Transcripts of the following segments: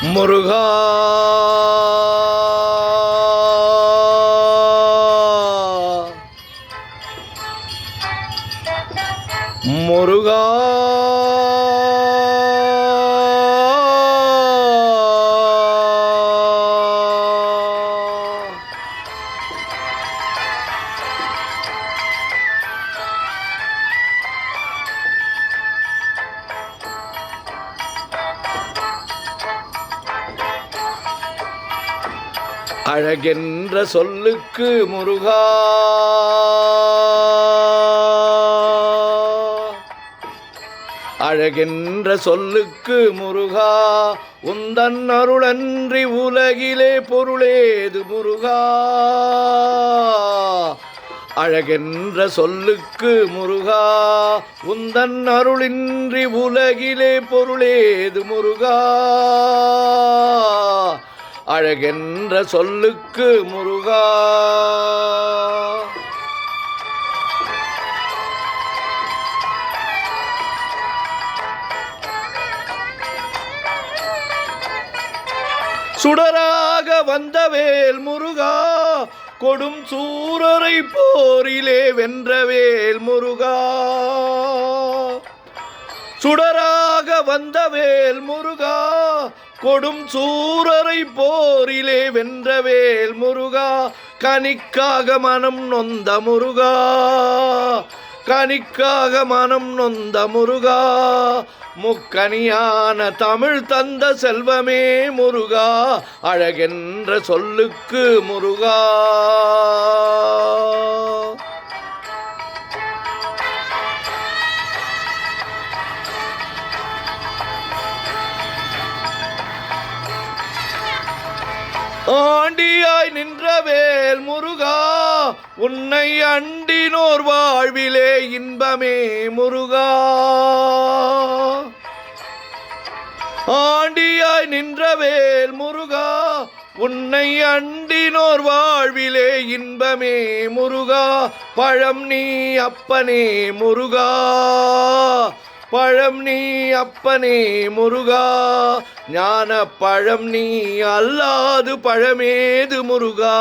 முருகா முருகா அழகென்ற சொல்லுக்கு முருகா அழகென்ற சொல்லுக்கு முருகா உந்தன் அருளன்றி உலகிலே பொருளேது முருகா அழகென்ற சொல்லுக்கு முருகா உந்தன் அருளின்றி உலகிலே பொருளேது முருகா அழகென்ற சொல்லுக்கு முருகா சுடராக வந்தவேல் முருகா கொடும் சூரரை போரிலே வென்றவேல் முருகா சுடராக வந்தவேல் முருகா கொடும் சூரரை போரிலே வென்றவேல் முருகா கனிக்காக மனம் நொந்த முருகா கனிக்காக மனம் நொந்த முருகா முக்கனியான தமிழ் தந்த செல்வமே முருகா அழகென்ற சொல்லுக்கு முருகா ஆண்டியாய் நின்றவேல் முருகா உன்னை அண்டினோர் வாழ்விலே இன்பமே முருகா ஆண்டியாய் நின்றவேல் முருகா உன்னை அண்டினோர் வாழ்விலே இன்பமே முருகா பழம் நீ அப்பனே முருகா பழம் நீ அப்பனே முருகா ஞான பழம் நீ அல்லாது பழமேது முருகா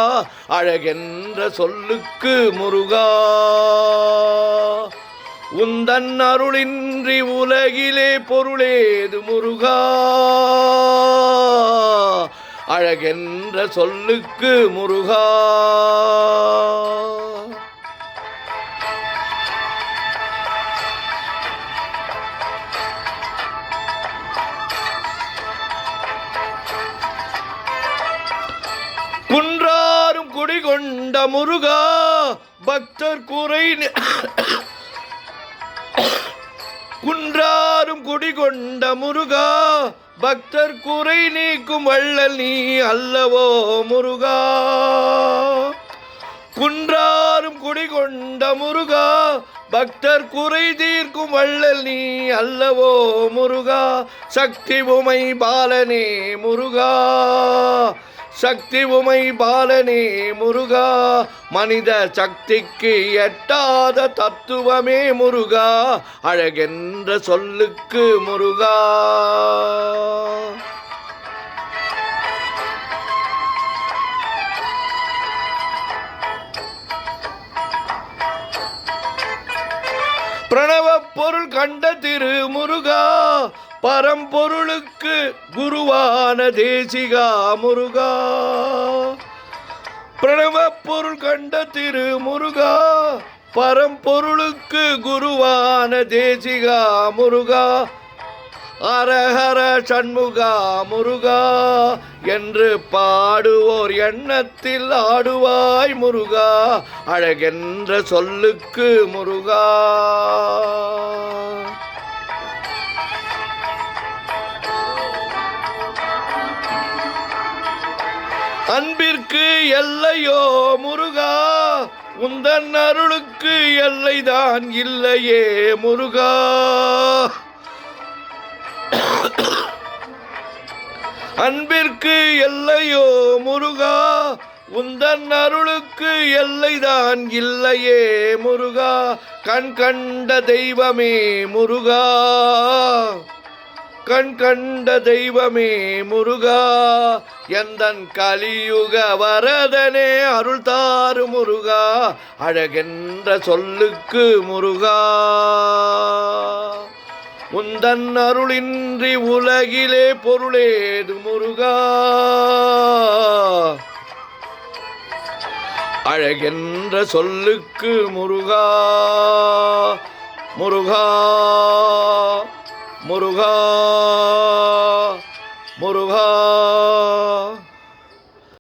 அழகென்ற சொல்லுக்கு முருகா உந்தன் அருளின்றி உலகிலே பொருளேது முருகா அழகென்ற சொல்லுக்கு முருகா குன்றாரும் குடிகொண்ட முருகா பக்தர் குறை குன்றாரும் குடிகொண்ட முருகா பக்தர் குறை நீக்கும் வள்ளல் நீ அல்லவோ முருகா குன்றாரும் குடிகொண்ட முருகா பக்தர் குறை தீர்க்கும் வள்ளல் நீ அல்லவோ முருகா சக்தி உமை பாலனே முருகா சக்தி உமை பாலனே முருகா மனித சக்திக்கு எட்டாத தத்துவமே முருகா அழகென்ற சொல்லுக்கு முருகா பிரணவ பொருள் கண்ட திரு முருகா பரம்பொருளுக்கு குருவான தேசிகா முருகா பிரணவ பொருள் கண்ட திரு முருகா பரம்பொருளுக்கு குருவான தேசிகா முருகா அரஹர சண்முகா முருகா என்று பாடுவோர் எண்ணத்தில் ஆடுவாய் முருகா அழகென்ற சொல்லுக்கு முருகா அன்பிற்கு எல்லையோ முருகா உந்தன் அருளுக்கு எல்லைதான் இல்லையே முருகா அன்பிற்கு எல்லையோ முருகா உந்தன் அருளுக்கு எல்லைதான் இல்லையே முருகா கண் கண்ட தெய்வமே முருகா கண் கண்ட தெய்வமே முருகா, எந்தன் கலியுக வரதனே அருள் தாரு முருகா, அழகென்ற சொல்லுக்கு முருகா. உந்தன் அருளின்றி உலகிலே பொருளேது முருகா, அழகென்ற சொல்லுக்கு முருகா முருகா.